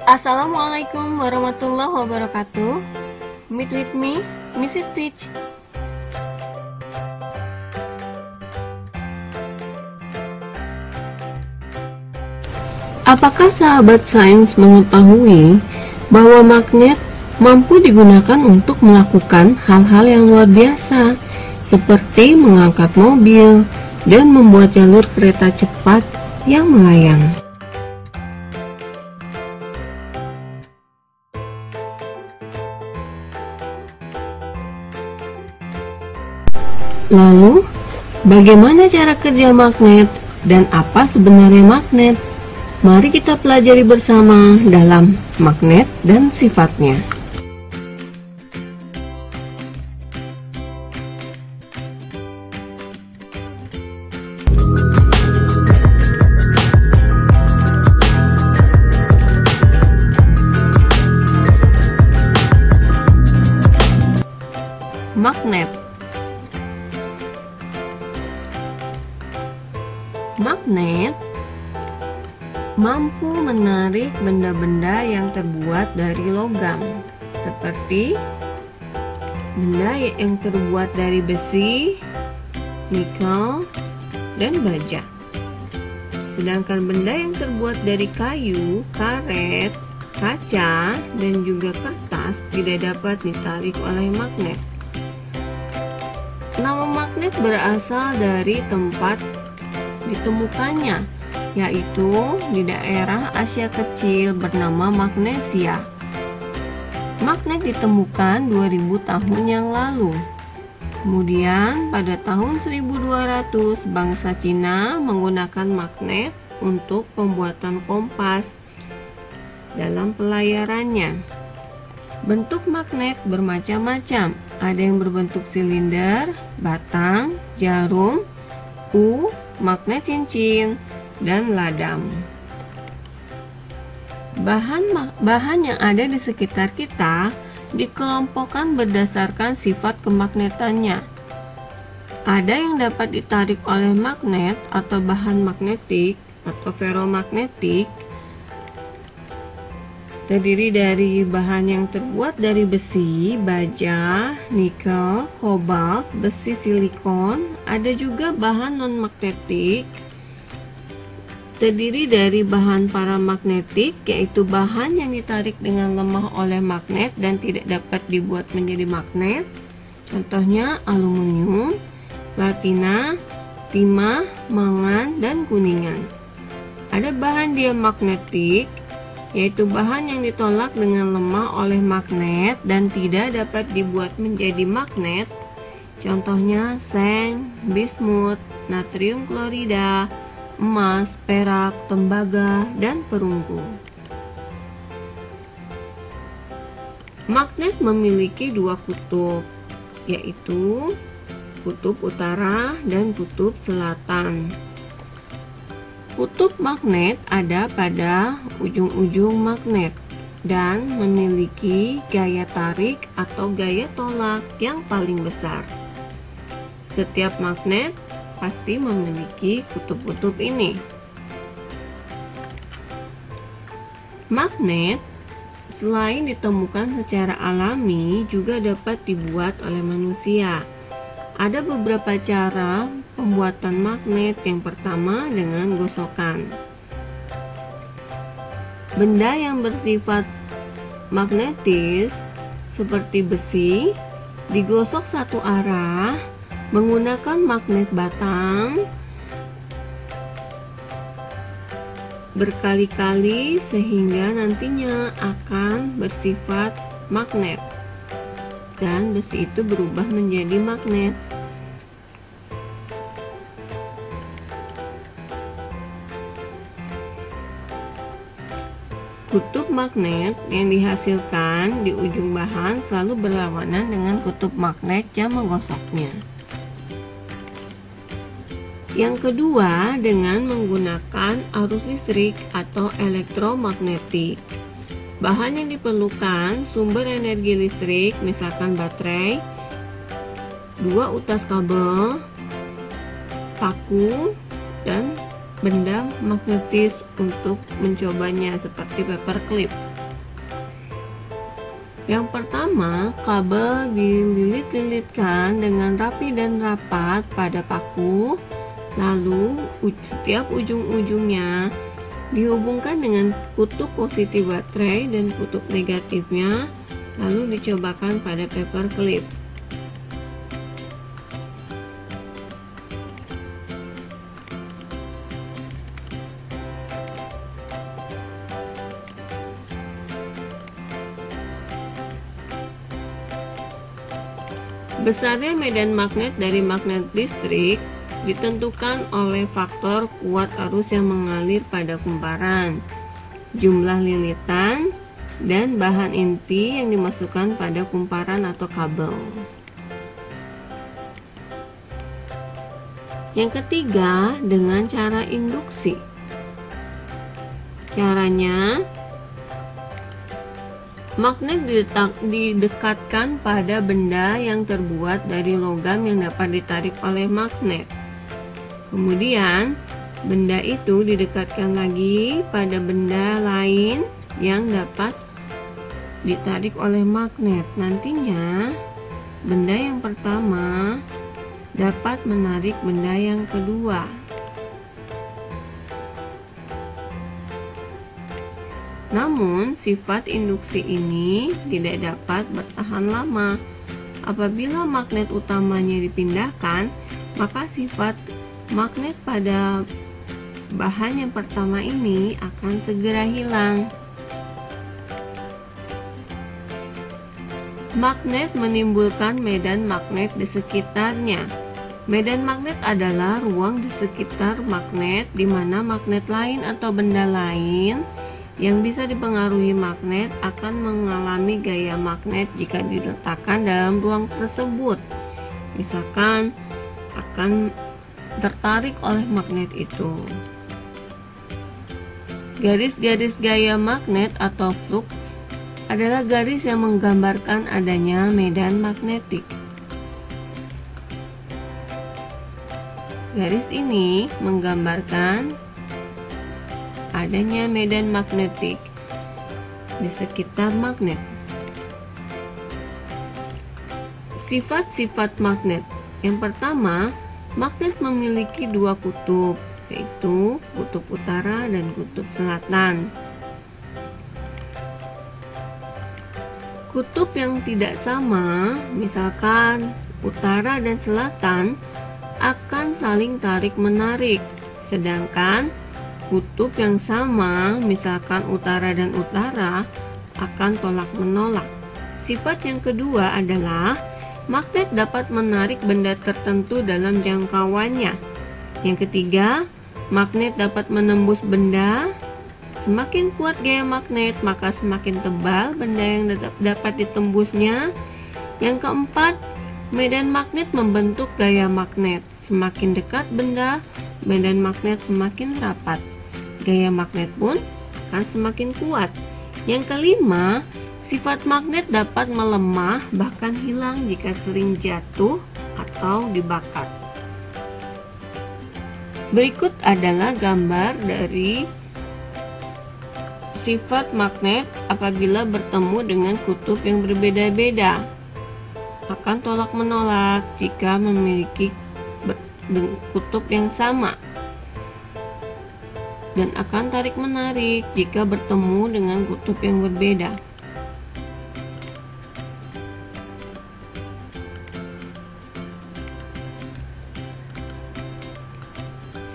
Assalamualaikum warahmatullahi wabarakatuh. Meet with me, Mrs. Stitch. Apakah sahabat sains mengetahui bahwa magnet mampu digunakan untuk melakukan hal-hal yang luar biasa, seperti mengangkat mobil dan membuat jalur kereta cepat yang melayang? Lalu, bagaimana cara kerja magnet dan apa sebenarnya magnet? Mari kita pelajari bersama dalam magnet dan sifatnya. Magnet. Magnet mampu menarik benda-benda yang terbuat dari logam, seperti benda yang terbuat dari besi, nikel, dan baja. Sedangkan benda yang terbuat dari kayu, karet, kaca, dan juga kertas tidak dapat ditarik oleh magnet. Nama magnet berasal dari tempat ditemukannya, yaitu di daerah Asia Kecil bernama Magnesia. Magnet ditemukan 2000 tahun yang lalu. Kemudian pada tahun 1200 bangsa Cina menggunakan magnet untuk pembuatan kompas dalam pelayarannya. Bentuk magnet bermacam-macam, ada yang berbentuk silinder, batang, jarum, magnet cincin, dan ladang. Bahan yang ada di sekitar kita dikelompokkan berdasarkan sifat kemagnetannya. Ada yang dapat ditarik oleh magnet atau bahan magnetik atau ferromagnetik, terdiri dari bahan yang terbuat dari besi, baja, nikel, kobalt, besi silikon. Ada juga bahan non-magnetik, terdiri dari bahan paramagnetik, yaitu bahan yang ditarik dengan lemah oleh magnet dan tidak dapat dibuat menjadi magnet. Contohnya aluminium, platina, timah, mangan, dan kuningan. Ada bahan diamagnetik, yaitu bahan yang ditolak dengan lemah oleh magnet dan tidak dapat dibuat menjadi magnet. Contohnya seng, bismut, natrium klorida, emas, perak, tembaga, dan perunggu. Magnet memiliki dua kutub, yaitu kutub utara dan kutub selatan. Kutub magnet ada pada ujung-ujung magnet dan memiliki gaya tarik atau gaya tolak yang paling besar. Setiap magnet pasti memiliki kutub-kutub ini. Magnet selain ditemukan secara alami juga dapat dibuat oleh manusia. Ada beberapa cara pembuatan magnet. Yang pertama dengan gosokan. Benda yang bersifat magnetis seperti besi digosok satu arah menggunakan magnet batang berkali-kali sehingga nantinya akan bersifat magnet dan besi itu berubah menjadi magnet. Kutub magnet yang dihasilkan di ujung bahan selalu berlawanan dengan kutub magnet yang menggosoknya. Yang kedua, dengan menggunakan arus listrik atau elektromagnetik. Bahan yang diperlukan sumber energi listrik, misalkan baterai, 2 utas kabel, paku, dan benda magnetis untuk mencobanya seperti paperclip. Yang pertama, kabel dililit-lilitkan dengan rapi dan rapat pada paku, lalu setiap ujung-ujungnya dihubungkan dengan kutub positif baterai dan kutub negatifnya, lalu dicobakan pada paper clip. Besarnya medan magnet dari magnet listrik ditentukan oleh faktor kuat arus yang mengalir pada kumparan, jumlah lilitan, dan bahan inti yang dimasukkan pada kumparan atau kabel. Yang ketiga, dengan cara induksi. Caranya, magnet didekatkan pada benda yang terbuat dari logam yang dapat ditarik oleh magnet. Kemudian, benda itu didekatkan lagi pada benda lain yang dapat ditarik oleh magnet. Nantinya, benda yang pertama dapat menarik benda yang kedua. Namun, sifat induksi ini tidak dapat bertahan lama. Apabila magnet utamanya dipindahkan, maka sifat magnet pada bahan yang pertama ini akan segera hilang. Magnet menimbulkan medan magnet di sekitarnya. Medan magnet adalah ruang di sekitar magnet di mana magnet lain atau benda lain yang bisa dipengaruhi magnet akan mengalami gaya magnet jika diletakkan dalam ruang tersebut. Misalkan akan tertarik oleh magnet itu. Garis-garis gaya magnet atau flux adalah garis yang menggambarkan adanya medan magnetik. Garis ini menggambarkan adanya medan magnetik di sekitar magnet. Sifat-sifat magnet. Yang pertama, magnet memiliki dua kutub, yaitu kutub utara dan kutub selatan. Kutub yang tidak sama, misalkan utara dan selatan, akan saling tarik-menarik, sedangkan kutub yang sama, misalkan utara dan utara, akan tolak-menolak. Sifat yang kedua adalah magnet dapat menarik benda tertentu dalam jangkauannya. Yang ketiga, magnet dapat menembus benda. Semakin kuat gaya magnet, maka semakin tebal benda yang dapat ditembusnya. Yang keempat, medan magnet membentuk gaya magnet. Semakin dekat benda, medan magnet semakin rapat. Gaya magnet pun akan semakin kuat. Yang kelima, sifat magnet dapat melemah bahkan hilang jika sering jatuh atau dibakar. Berikut adalah gambar dari sifat magnet apabila bertemu dengan kutub yang berbeda-beda. Akan tolak-menolak jika memiliki kutub yang sama, dan akan tarik-menarik jika bertemu dengan kutub yang berbeda.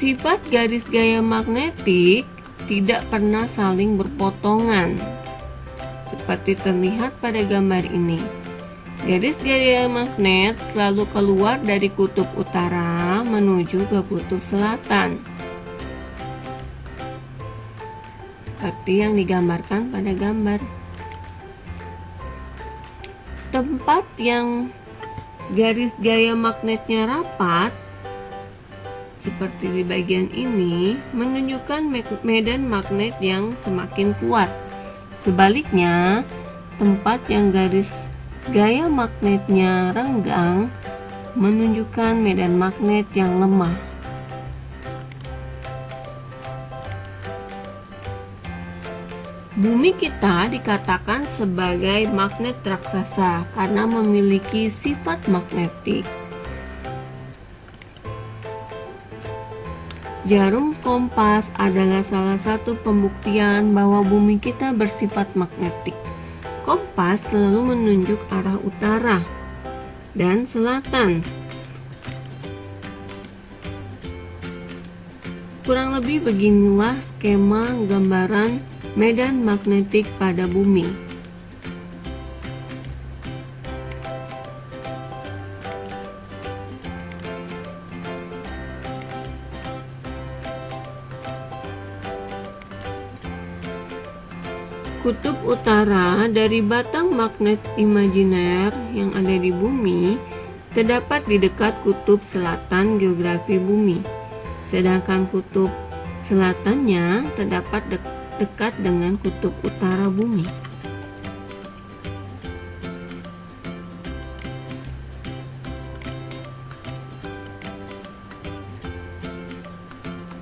Sifat garis gaya magnetik tidak pernah saling berpotongan, seperti terlihat pada gambar ini. Garis gaya magnet selalu keluar dari kutub utara menuju ke kutub selatan, seperti yang digambarkan pada gambar. Tempat yang garis gaya magnetnya rapat, seperti di bagian ini, menunjukkan medan magnet yang semakin kuat. Sebaliknya, tempat yang garis gaya magnetnya renggang menunjukkan medan magnet yang lemah. Bumi kita dikatakan sebagai magnet raksasa karena memiliki sifat magnetik. Jarum kompas adalah salah satu pembuktian bahwa bumi kita bersifat magnetik. Kompas selalu menunjuk arah utara dan selatan. Kurang lebih beginilah skema gambaran medan magnetik pada bumi. Kutub utara dari batang magnet imajiner yang ada di bumi terdapat di dekat kutub selatan geografi bumi, sedangkan kutub selatannya terdapat dekat dengan kutub utara bumi.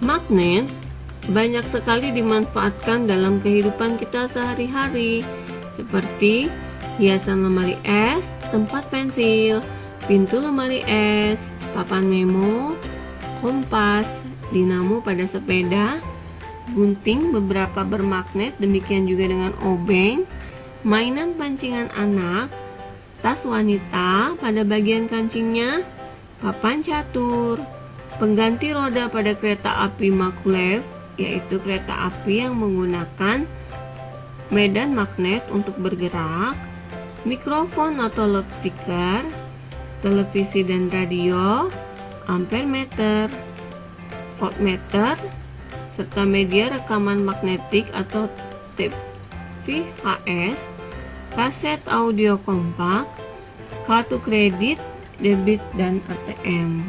Magnet banyak sekali dimanfaatkan dalam kehidupan kita sehari-hari, seperti hiasan lemari es, tempat pensil, pintu lemari es, papan memo, kompas, dinamo pada sepeda, gunting beberapa bermagnet, demikian juga dengan obeng, mainan pancingan anak, tas wanita pada bagian kancingnya, papan catur, pengganti roda pada kereta api maglev, yaitu kereta api yang menggunakan medan magnet untuk bergerak, mikrofon atau loudspeaker, televisi dan radio, ampermeter, voltmeter, serta media rekaman magnetik atau tape VHS, kaset audio kompak, kartu kredit, debit, dan ATM.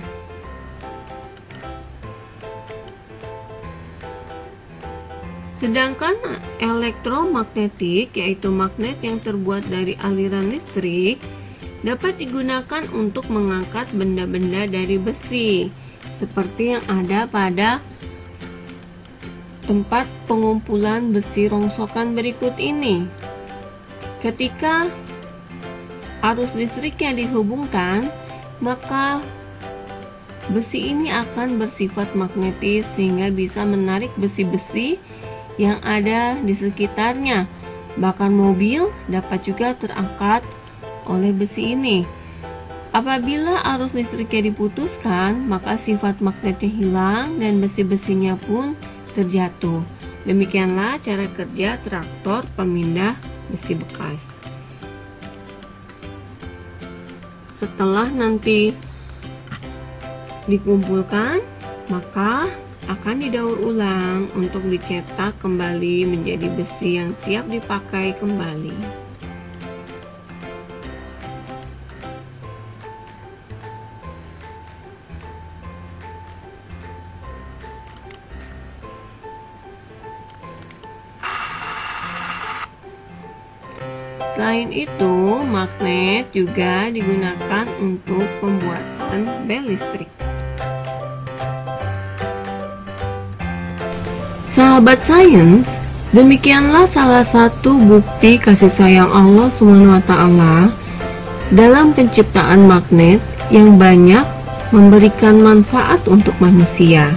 Sedangkan elektromagnetik, yaitu magnet yang terbuat dari aliran listrik, dapat digunakan untuk mengangkat benda-benda dari besi, seperti yang ada pada tempat pengumpulan besi rongsokan berikut ini. Ketika arus listriknya dihubungkan, maka besi ini akan bersifat magnetis sehingga bisa menarik besi-besi yang ada di sekitarnya. Bahkan mobil dapat juga terangkat oleh besi ini. Apabila arus listriknya diputuskan, maka sifat magnetnya hilang dan besi-besinya pun terjatuh. Demikianlah cara kerja traktor pemindah besi bekas. Setelah nanti dikumpulkan, maka akan didaur ulang untuk dicetak kembali menjadi besi yang siap dipakai kembali. Selain itu, magnet juga digunakan untuk pembuatan bel listrik. Sahabat sains, demikianlah salah satu bukti kasih sayang Allah SWT dalam penciptaan magnet yang banyak memberikan manfaat untuk manusia.